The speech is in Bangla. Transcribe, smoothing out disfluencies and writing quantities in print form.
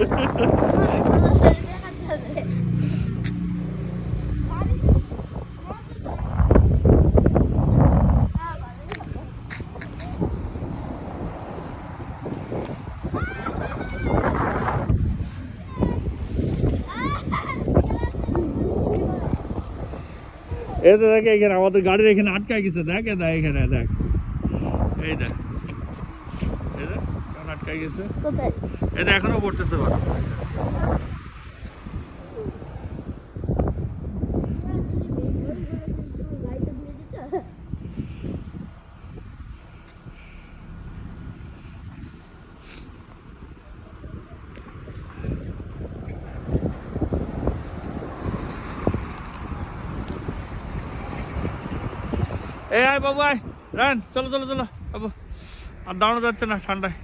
এই তো দেখ এখানে আমাদের গাড়ির এখানে আটকায় গেছে, দেখ এখানে দেখ, এই দেখ কেমন আটকায় গেছে, এটা এখনো পড়তেছে ভালো। এই আয় বাবু আয়, রান চলো চলো চলো বাবু, আর দাঁড়ানো যাচ্ছে না ঠান্ডায়।